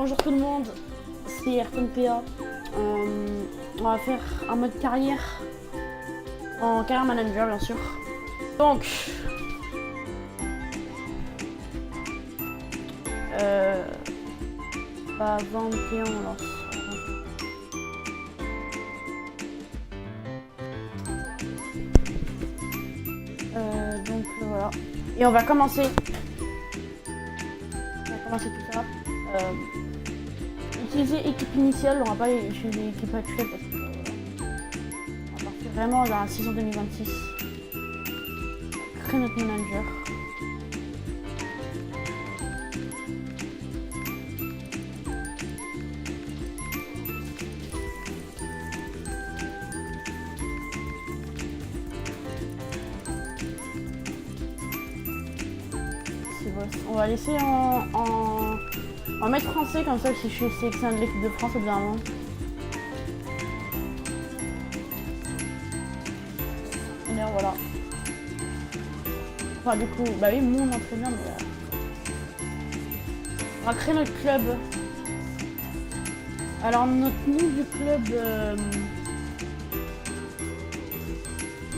Bonjour tout le monde, c'est RTNPA. On va faire un mode carrière en carrière manager bien sûr. Donc, 21 on lance. Donc voilà. Et on va commencer. Tout ça. Utiliser équipe initiale, on va pas utiliser équipe actuelle parce que on va partir vraiment dans la saison 2026. Créer notre manager. On va laisser en maître français, comme ça si je suis sélectionné de l'équipe de France, évidemment. Et bien voilà. Enfin du coup, bah oui, mon entraîneur, mais on va créer notre club. Alors notre nom du club,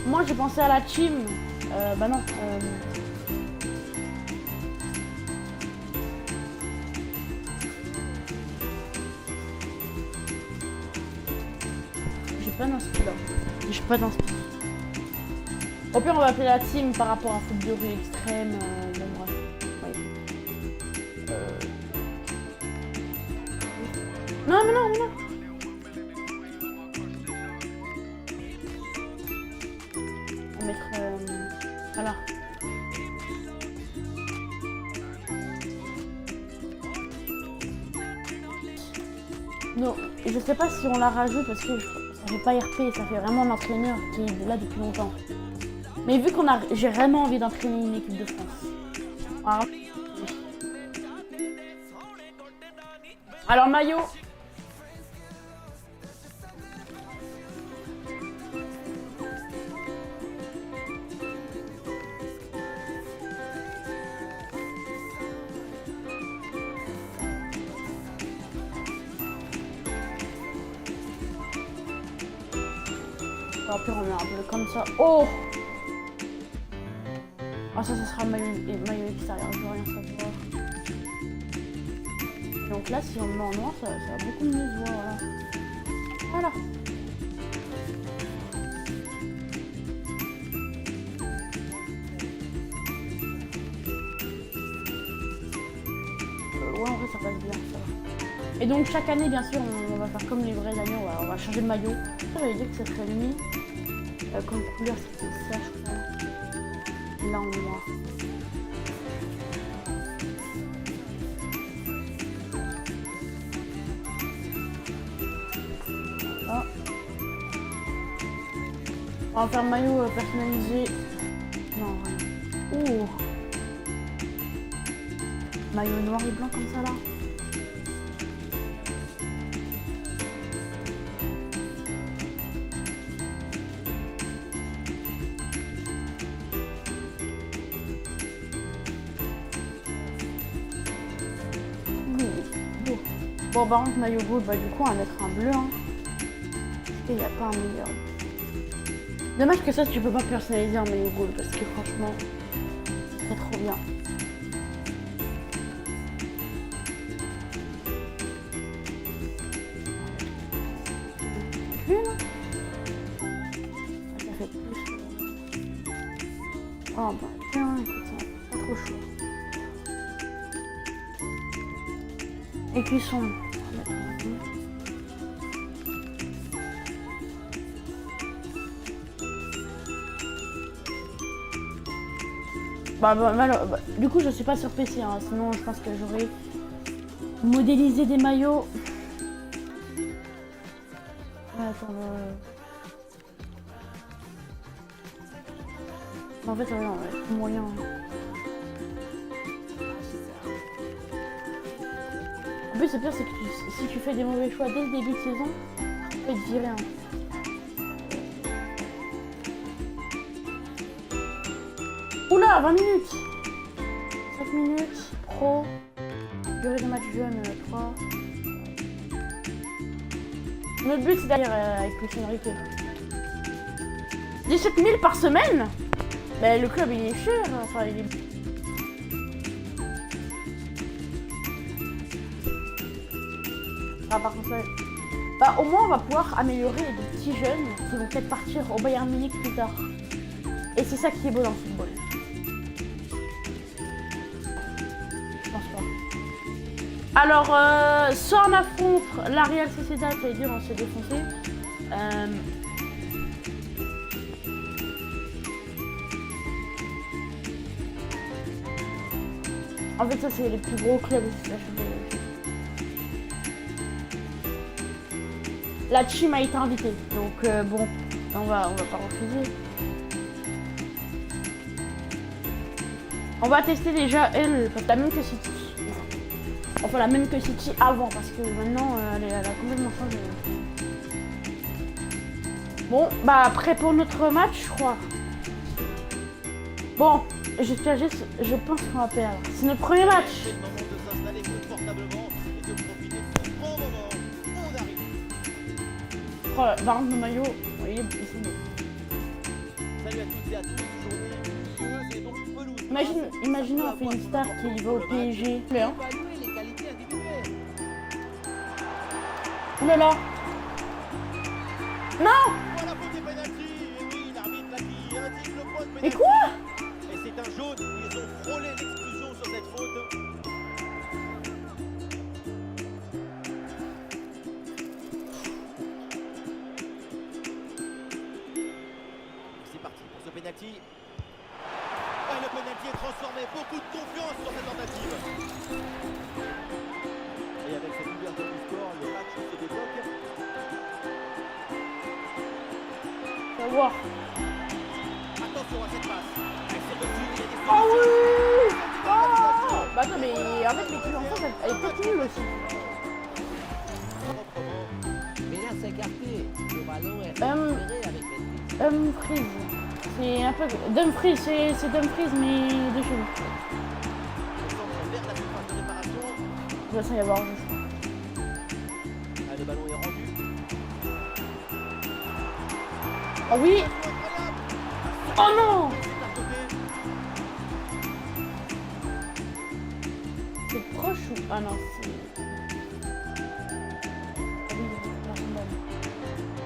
moi j'ai pensé à la team. Bah non. J'ai pas d'inspi. Au pire on va appeler la team par rapport à un foot de rue extrême. Bon bref. Ouais. Non mais non mais non. On va mettre voilà. Non, je sais pas si on la rajoute parce que ça fait pas RP, ça fait vraiment l'entraîneur qui est là depuis longtemps. Mais vu j'ai vraiment envie d'entraîner une équipe de France. Alors maillot. Alors puis on met un peu comme ça. Oh! Ah ça sera le maillot extérieur, je veux rien savoir. Donc là si on le met en noir, ça va beaucoup mieux se voir. Voilà. Ouais en vrai ça passe bien, ça va. Et donc chaque année bien sûr on va faire comme les vrais années, on va changer de maillot. Ça j'avais dit que ça serait mis comme couleur c'était ça je crois. Là en noir. Voilà. On va faire maillot personnalisé. Non rien. Ouh. Maillot noir et blanc comme ça là. Bon, par contre, maillot gold, bah du coup, on va mettre un bleu. Hein. Parce qu'il n'y a pas un meilleur. Dommage que ça, tu peux pas personnaliser un maillot gold parce que franchement, c'est trop bien. Plus là. Ça fait plus. Oh bah tiens, écoute, c'est pas trop chaud. Et cuisson. Du coup, je suis pas sur PC, hein, sinon je pense que j'aurais modélisé des maillots. Attends, en fait, non, ouais, moyen. En plus, le pire, c'est que si tu fais des mauvais choix dès le début de saison, tu peux te virer. Hein. Oula, 20 minutes! 5 minutes, pro. Durée de match jeune 3. Notre but c'est d'aller avec Luis Enrique. 17 000 par semaine. Mais le club il est cher. Enfin il est... Ah par contre ouais. Bah au moins on va pouvoir améliorer des petits jeunes qui vont peut-être partir au Bayern Munich plus tard. Et c'est ça qui est beau dans le football. Je pense pas. Alors soit on affronte la Real Sociedad, ça veut dire on s'est défoncé. En fait ça c'est les plus gros clubs aussi. La team a été invitée, donc bon, on va pas refuser. On va tester déjà elle, la même que City. Enfin la même que City avant, parce que maintenant elle a complètement changé. Bon, bah prêt pour notre match, je crois. Bon, je pense qu'on va perdre. C'est notre premier match. Oh, par contre, le maillot, il est beau. Salut à toutes et à tous, journée et donc pelouse. Imaginez on fait une star qui va au PSG. Bien. Oulala. Non. Voilà pour des pénaltys. Et oui, l'arbitre l'a dit, indique le point de pénalty. Mais quoi? Et c'est un jaune, ils ont frôlé l'exclusion sur cette faute. C'est parti pour ce pénalty. Ouais, le pénalty est transformé, beaucoup de confiance sur cette tentative. Et avec cette ouverture du score, le match se débloque. On va voir. Attention à cette passe. Elle s'est reçue, il y a des Oh solutions. oui. Oh. Bah attends, mais en fait l'équipe en face elle est peut-être nulle aussi. Mais là, c'est écarté. Le ballon est récupéré avec les Dumfries. C'est un peu... Dumfries, c'est Dumfries mais de chez nous. Le centre vers la surface de réparation. De toute façon, il va y avoir un jeu. Ah, le ballon est rendu. Oh oui. Oh non. C'est à côté. C'est proche ou... Ah non, c'est... Ah oui,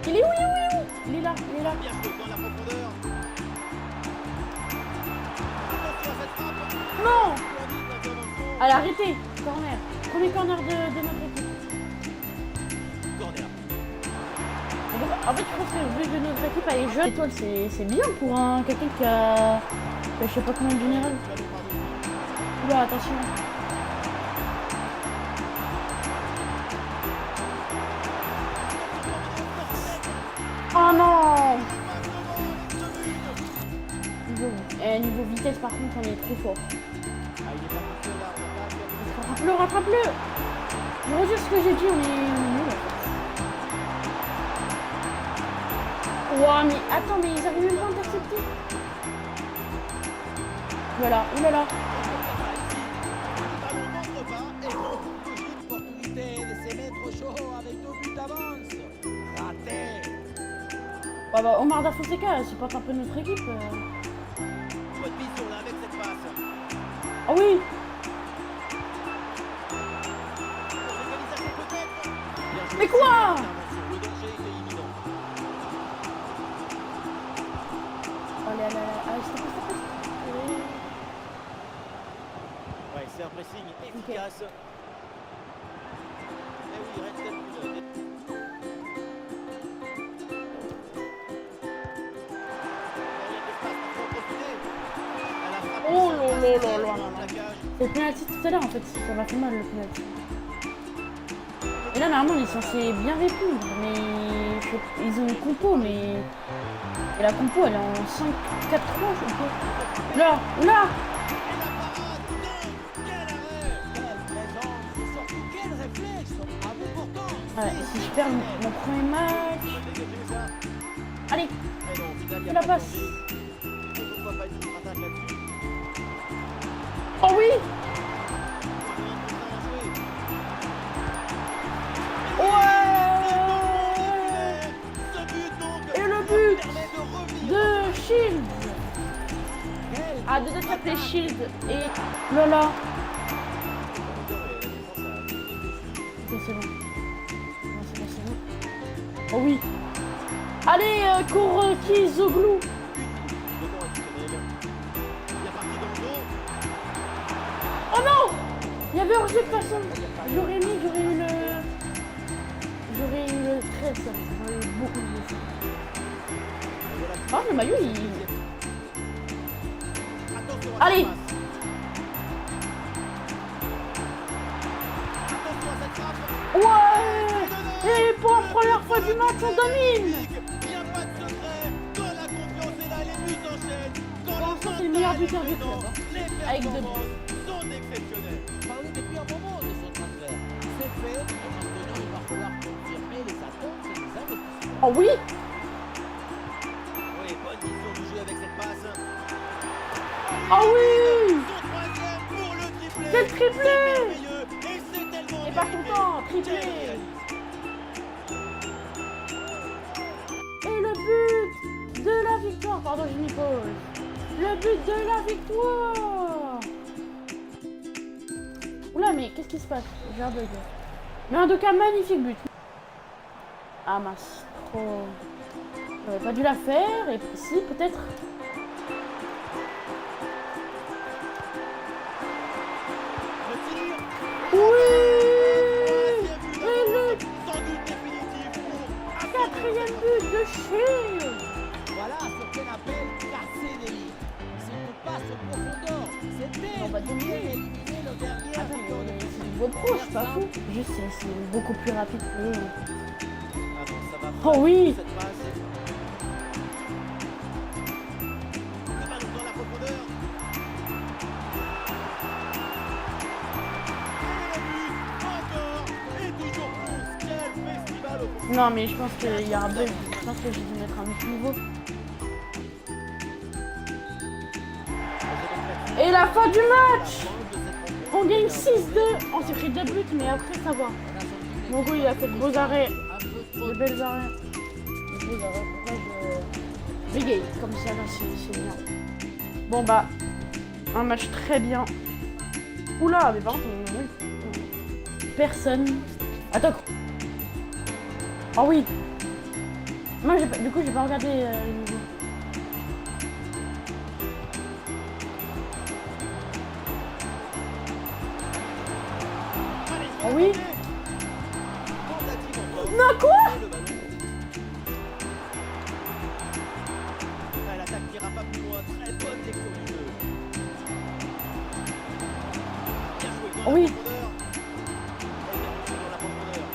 il est où? Il est là, il est là. Bien joué dans la profondeur. Attention à cette frappe. Non. Splendide intervention. Allez, arrêtez. Corner. Premier corner de notre équipe. Corner. En fait, je pense que vu que notre équipe elle est jeune, étoile c'est bien pour quelqu'un qui a je sais pas combien de général. Oula, attention. Oh non. Niveau vitesse par contre on est trop fort. Ah, il est pas tout seul là. Rattrape-le. Je redire ce que j'ai dit, on est nul. Ouah, mais attends, mais ils arrivent même pas à intercepter. Voilà, oulala. Le ballon n'entre pas et bon. opportunités de se mettre chaud avec 2 buts d'avance. Raté. Bah, Omar Da Fonseca, c'est pas un peu notre équipe. Bonne vision là avec cette passe. Ah oui. L'égalisation peut-être. Bien joué. Mais quoi? Le danger est imminent. Allez, s'il te plaît. Ouais, c'est un pressing efficace. Et oui, il reste quelques... Oh là. C'est le penalty tout à l'heure en fait, ça m'a fait mal le penalty. Et là normalement il est censé bien répondre, mais ils ont une compo, mais... Et la compo elle est en 5-4-3 je sais pas. Là. Ouais, si je perds mon premier match... Allez, fais la passe. Oh oui. à deux doigts de taper Shield et Lola. Ok, c'est bon. Non, c'est bon, c'est bon. Oh oui. Allez, cours Kizoglou. Oh non! Il y avait hors-jeu de toute façon. J'aurais eu le 13, ça. J'aurais eu beaucoup de ça. Ah, le maillot, il... Allez! Ouais! Et pour la première fois du match, on domine! Il n'y a pas de secret. Quand la confiance est là, les buts s'enchaînent. Quand Pour l'instant, c'est le meilleur buteur du club. Hein. les Avec deux performances sont exceptionnelles. Parler depuis un moment de son transfert. C'est fait, et maintenant il va falloir confirmer les attentes et les investissements. Oh oui! Oui, bonne vision du jeu avec cette passe. Oh oui! Son troisième pour le triplé. Quel triplé! Merveilleux. Et c'est tellement Et pas mérité. content, triplé! Et le but de la victoire! Pardon, je m'y pose. Le but de la victoire! Oula, mais qu'est-ce qui se passe? J'ai un bug. Mais en tout cas, magnifique but. Ah mince, trop... J'aurais pas dû la faire, et si, peut-être... Le tir. Oui! Troisième but Et le sans doute définitif pour quatrième but de Shield! Voilà ce qu'on appelle casser des lignes. C'est une passe en profondeur. C'était On va qui dominer. vient éliminer le dernier Attends, buteur de mais c'est du beau pro, c'est pas fou. Je sais, c'est beaucoup plus rapide que eux. Ah bon, ça va Oh oui! cette passe. Le ballon dans la profondeur. Et le but, encore et toujours plus. Quel festival au fond. Non, mais je pense qu'il y a un bug. Je pense que j'ai dû mettre un autre niveau. Et la fin du match! On gagne 6-2. On s'est pris 2 buts, mais après ça va. Mongo il a fait de beaux arrêts. De belles arrêts. De beaux arrêts. Pourquoi je bégaye comme ça là, c'est bien. Bon bah, un match très bien. Oula, mais par contre, personne. Attends. Oh oui. Moi, j'ai pas... du coup, j'ai pas regardé les niveaux. Oh oui. Non, quoi? Le ballon. Ah, l'attaque n'ira pas plus loin. Très bonne lecture du jeu. Bien joué dans Oui. la profondeur. Dans la profondeur.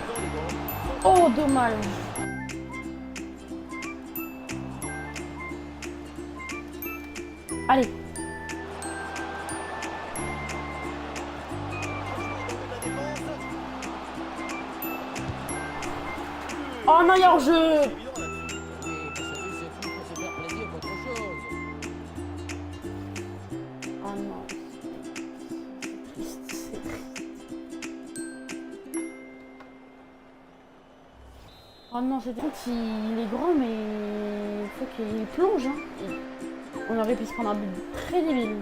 Dans les gants. Oh, dommage. Allez. Oh non, il y a hors-jeu. Oui, mais c'est plus pour se faire plaisir qu'autre chose. Oh non. C'est triste. Oh non, c'est triste. Il est grand, mais il faut qu'il plonge. Hein. On aurait pu se prendre un but très débile.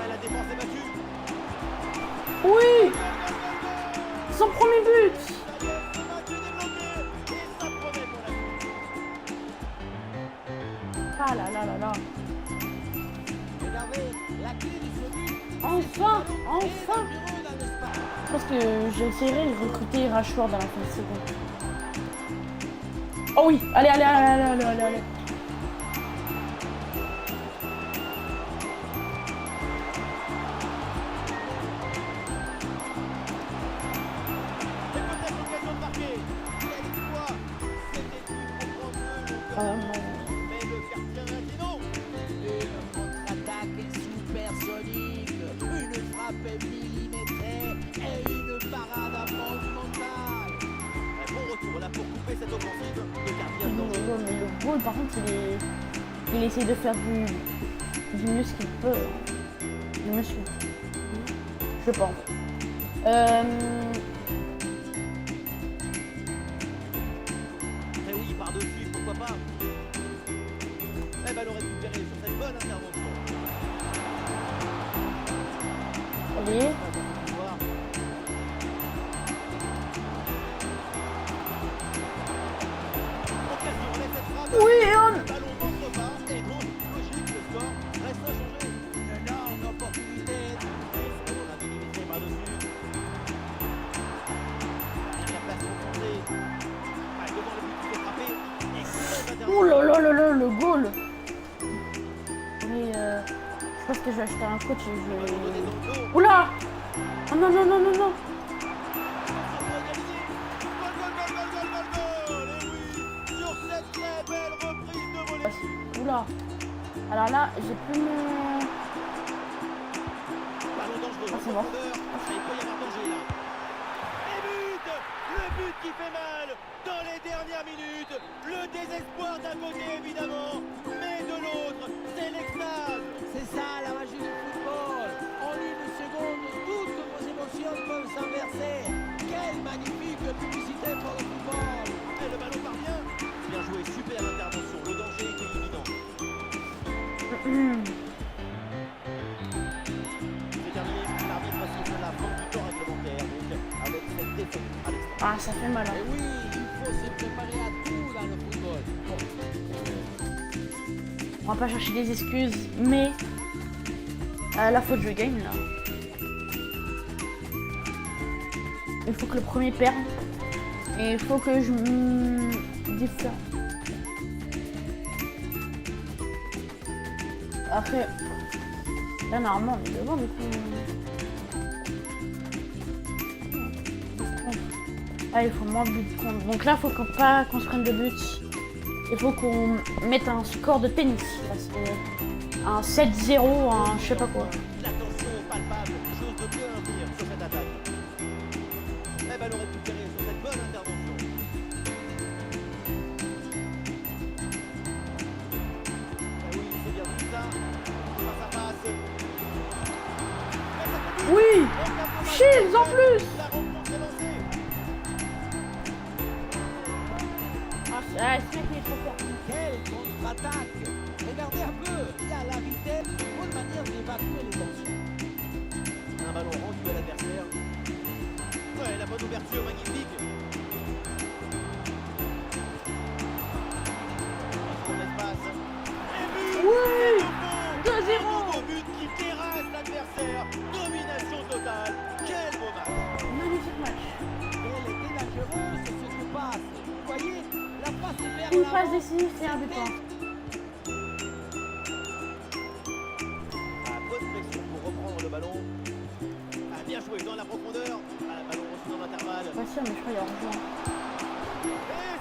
La défense est battue. Oui! Son premier but! Ça y est, ce match est débloqué. Et ça promet pour la suite. Ah là là là là. Regardez, la clé de ce but, Enfin! et Enfin! l'environ dans l'espace. Je pense que j'essaierai de recruter Rashford dans la fin de saison. Oh oui! Allez, allez, allez, allez, allez, allez, allez. C'est peut-être l'occasion de marquer. Il a l'exploit. C'était plus pour prendre le Oh long. non. Mais le gardien a dit non. Une contre-attaque supersonique, une frappe millimétrée et une parade monumentale. Un bon retour là pour couper cette offensive. Le gardien Non, dangereux. non, mais le goal, par contre, il essaie de faire du mieux ce qu'il peut. Du monsieur. Je pense. ballon récupéré sur cette bonne intervention. Allez. Occasion, on laisse cette frappe. Oui, et Le ballon rentre pas et donc, logique, le score reste inchangé. Une énorme opportunité. Et ce ballon a minimisé par-dessus. La place concentrée. Devant le but qui fait frapper. Excellente intervention. Oh là là là là, le goal. Mais je pense que je vais acheter un coach et je Ballon donné vais... dans le dos. Oula. Oh non, non, non, non, non. Sur cette très belle reprise de volée. Oula. Alors là, j'ai plus mon... Ballon dangereux, Ah, en c'est mort. profondeur. Il peut y avoir danger là. Et but. Le but qui fait mal dans les dernières minutes. Le désespoir d'un côté évidemment, mais de l'autre, c'est l'extase. C'est ça la magie du football. En une seconde, toutes vos émotions peuvent s'inverser. Quelle magnifique publicité pour le football. Et le ballon parvient. Bien joué, super intervention. Le danger était évident. C'est terminé. L'arbitre siffle la fin du temps réglementaire. Donc avec cette défaite à l'extérieur. Ah, ça fait mal. Et Hein. oui, il faut se préparer à tout dans le football. On va pas chercher des excuses, mais... la faute je gagne là. Il faut que le premier perde. Et il faut que je diffère. Après, là normalement on est devant du coup. Ah, il faut moins de buts contre. Donc là, il faut pas qu'on se prenne de buts. Il faut qu'on mette un score de tennis. Là, c'est un 7-0, un je sais pas quoi. L'attention palpable, chose de bien à dire sur cette attaque. Et ballon récupéré sur cette bonne intervention. Ah oui, c'est bien vu ça. Ça passe. Oui, Shields en plus. La rencontre est lancée. Ah, c'est mec il est trop fort. Quelle contre-attaque. Regardez un peu, il y a la vitesse, une bonne manière d'évacuer les tensions. Un ballon rendu à l'adversaire. Ouais, la bonne ouverture, magnifique. Dans l'espace. Et but. Oui, Un 2-0. nouveau but qui terrasse l'adversaire. Domination totale. Quel beau match. Magnifique match. Elle était dangereuse, ce qui passe. Vous voyez, la passe est vers Une l'avant. passe décisive, c'est un but. Bonne flexion pour reprendre le ballon. Bien joué dans la profondeur. Ballon reçu dans l'intervalle. Pas sûr, mais je crois qu'il y a rejoint. Et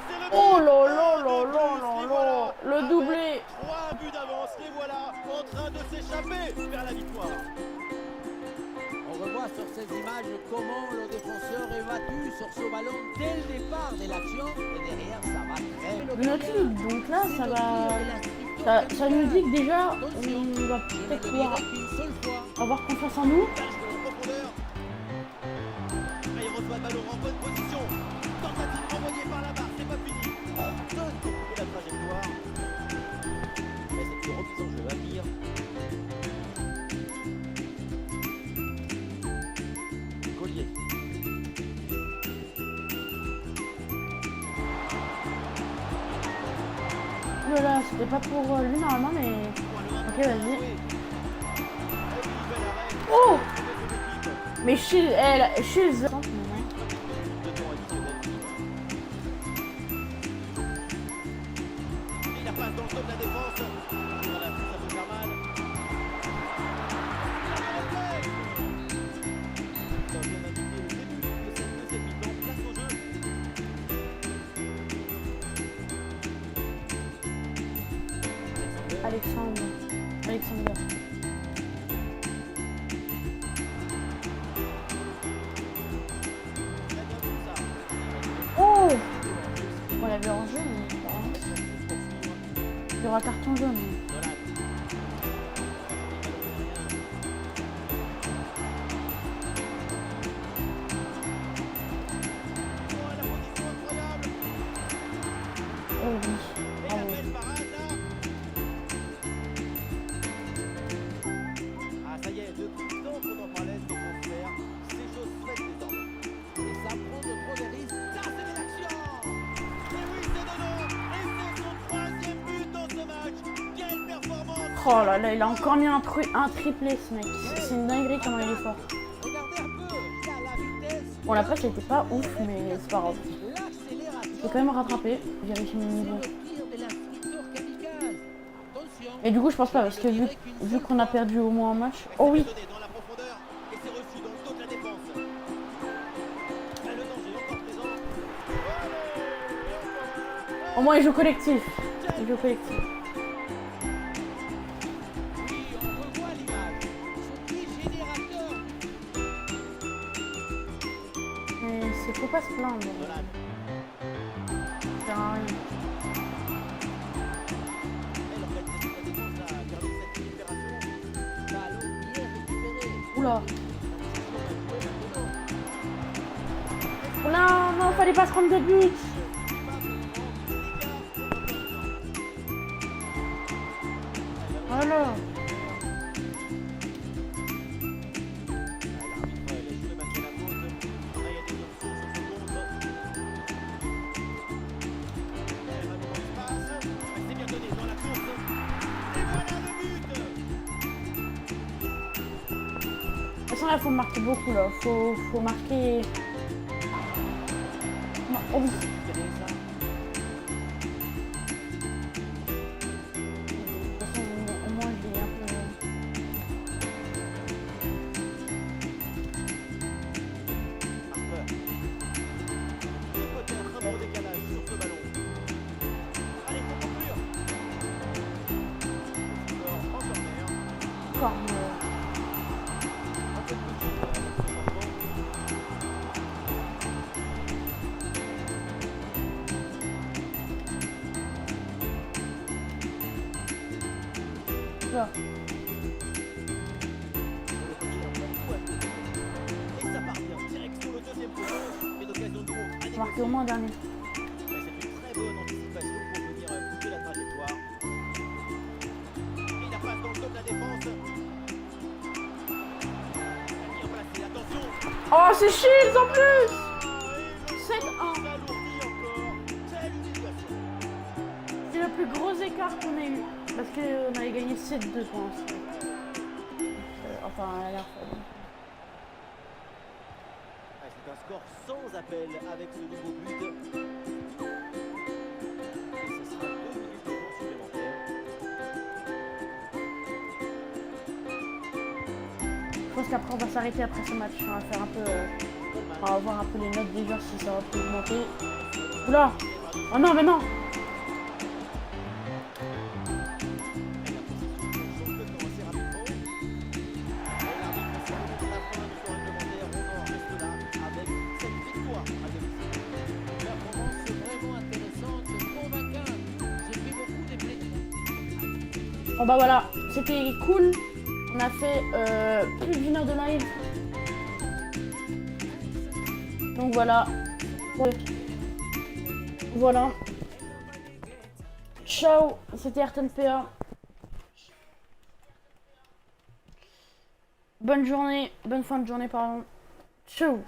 c'est le Oh but. là là Un là de là plus, là les là. voilà. Le Avec doublé. 3 buts d'avance, les voilà en train de s'échapper vers la victoire. On revoit sur ces images comment le défenseur est battu sur ce ballon dès le départ de l'action et derrière ça va très De notre ligue, donc là, ça va... Ça nous dit que déjà, on va peut-être pouvoir qu'une seule fois. avoir confiance en nous. Tâche de la profondeur. Là, il reçoit le ballon en bonne position. Tentative renvoyée par la barre, c'est pas fini. Donne pour couper la trajectoire. Mais c'est une remise en jeu à venir. Collier. Oh là là, c'était pas pour lui normalement, mais... Ok, vas-y. Oh! Mais Shields, elle... Shields... Il la passe dans le dos de la défense. Voilà, ça peut faire mal. Il a bien indiqué le début de cette deuxième mi-temps. Place au jeu. Alexandre. Très bien vu ça. Oh! On l'avait en jeu, mais... pas grave. Il y aura carton jaune. Voilà. Oh, la position incroyable. Oh oui. Et la Bravo. belle parade là. Oh là là, il a encore mis un triplé ce mec. C'est une dinguerie comment il est fort. Regardez un peu, il a la vitesse. Bon, la passe elle était pas ouf, mais c'est pas grave. L'accélération. J'ai quand même rattrapé, vérifier mon niveau. Le tir de l'instructeur kamikaze. Attention. Et du coup, je pense pas, parce que vu qu'on a perdu au moins un match. Oh oui! Donné dans la profondeur et c'est reçu dans le dos de la défense. Là, le danger est encore présent. Au moins, il joue collectif. Il joue collectif. Oui, on revoit l'image. Ce qui générateur. Mais c'est faut pas se plaindre. Dolan. Ça sert à rien. Elle aurait été la défense à garder cette libération. Ballon bien récupéré. Oula! Oula, non, fallait pas se prendre de but! Voilà! De toute façon, là, faut marquer beaucoup, là. Faut marquer... Oh oui. De toute façon, au moins, j'ai un peu... Encore mieux. Là. Et ça parvient direction le deuxième poteau et d'occasion de contre à Faut marquer au moins un dernier. c'est une très bonne anticipation pour venir couper la trajectoire. Et la passe dans le dos de la défense. Bien placé, attention. Oh, c'est Shields en plus! Ça 7-1. alourdit encore. Quelle humiliation. C'est le plus gros écart qu'on ait eu. Parce qu'on avait gagné 7-2, je pense. Enfin, à la dernière fois. C'est un score sans appel avec ce nouveau but. Et ce sera 2 minutes de temps supplémentaires. Je pense qu'après, on va s'arrêter après ce match. On va faire un peu... on va voir un peu les notes des joueurs si ça va plus augmenter. Oula! Oh non, mais non! Performance vraiment intéressante, convaincante. J'ai pris beaucoup de plaisir. Bon bah voilà, c'était cool. On a fait plus d'une heure de live. Donc voilà. Voilà. Ciao, c'était RTNPA. Bonne journée, bonne fin de journée, pardon. Ciao.